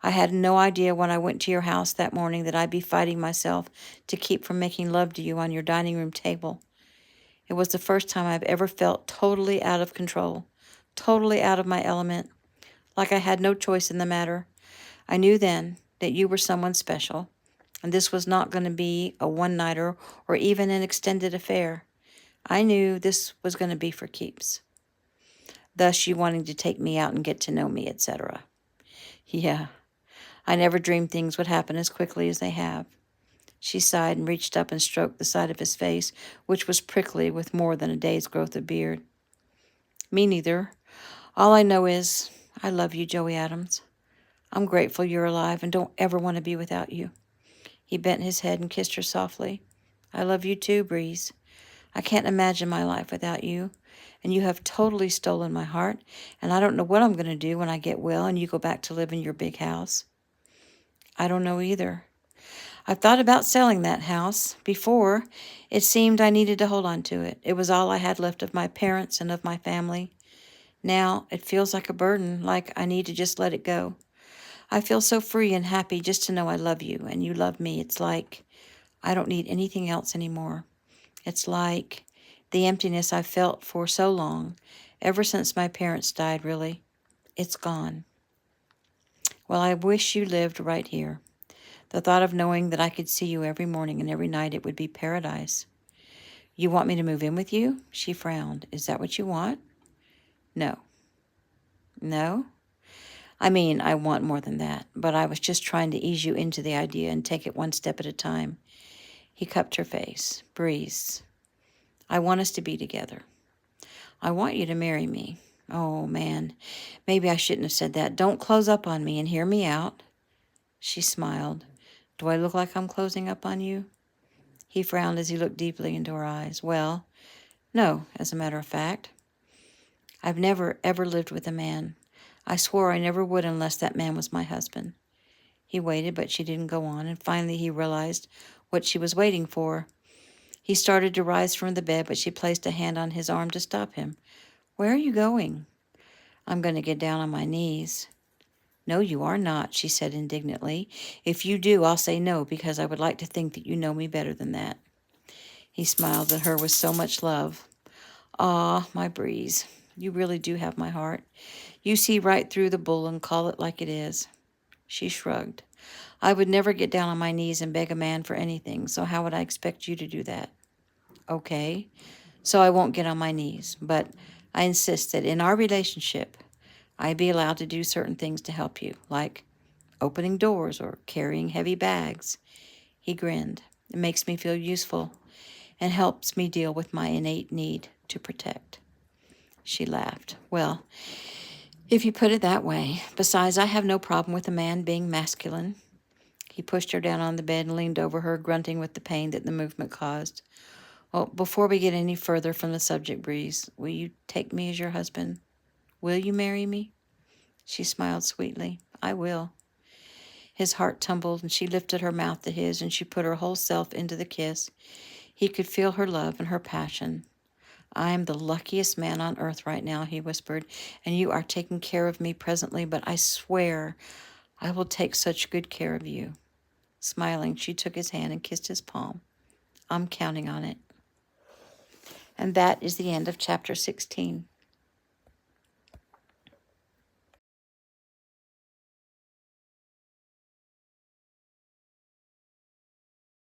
I had no idea when I went to your house that morning that I'd be fighting myself to keep from making love to you on your dining room table. It was the first time I've ever felt totally out of control, totally out of my element, like I had no choice in the matter. I knew then that you were someone special, and this was not going to be a one-nighter or even an extended affair. I knew this was going to be for keeps. Thus you wanting to take me out and get to know me, etc. Yeah, I never dreamed things would happen as quickly as they have. She sighed and reached up and stroked the side of his face, which was prickly with more than a day's growth of beard. Me neither. All I know is I love you, Joey Adams. I'm grateful you're alive and don't ever want to be without you. He bent his head and kissed her softly. I love you too, Breeze. I can't imagine my life without you, and you have totally stolen my heart, and I don't know what I'm going to do when I get well and you go back to live in your big house. I don't know either. I've thought about selling that house. Before, it seemed I needed to hold on to it. It was all I had left of my parents and of my family. Now, it feels like a burden, like I need to just let it go. I feel so free and happy just to know I love you and you love me. It's like I don't need anything else anymore. It's like the emptiness I've felt for so long, ever since my parents died, really. It's gone. Well, I wish you lived right here. The thought of knowing that I could see you every morning and every night, it would be paradise. You want me to move in with you? She frowned. Is that what you want? No. No? I mean, I want more than that, but I was just trying to ease you into the idea and take it one step at a time. He cupped her face. Breeze, I want us to be together. I want you to marry me. Oh, man, maybe I shouldn't have said that. Don't close up on me and hear me out. She smiled. Do I look like I'm closing up on you? He frowned as he looked deeply into her eyes. Well, no, as a matter of fact. I've never, ever lived with a man. I swore I never would unless that man was my husband. He waited, but she didn't go on, and finally he realized what she was waiting for. He started to rise from the bed, but she placed a hand on his arm to stop him. Where are you going? I'm going to get down on my knees. No, you are not, she said indignantly. If you do, I'll say no, because I would like to think that you know me better than that. He smiled at her with so much love. Ah, my Breeze, you really do have my heart. You see right through the bull and call it like it is. She shrugged. I would never get down on my knees and beg a man for anything, so how would I expect you to do that? Okay, so I won't get on my knees, but I insist that in our relationship, I be allowed to do certain things to help you, like opening doors or carrying heavy bags. He grinned. It makes me feel useful and helps me deal with my innate need to protect. She laughed. Well, if you put it that way. Besides, I have no problem with a man being masculine. He pushed her down on the bed and leaned over her, grunting with the pain that the movement caused. Well, before we get any further from the subject, Breeze, will you take me as your husband? Will you marry me? She smiled sweetly. I will. His heart tumbled, and she lifted her mouth to his, and she put her whole self into the kiss. He could feel her love and her passion. I am the luckiest man on earth right now, he whispered, and you are taking care of me presently, but I swear I will take such good care of you. Smiling, she took his hand and kissed his palm. I'm counting on it. And that is the end of chapter 16.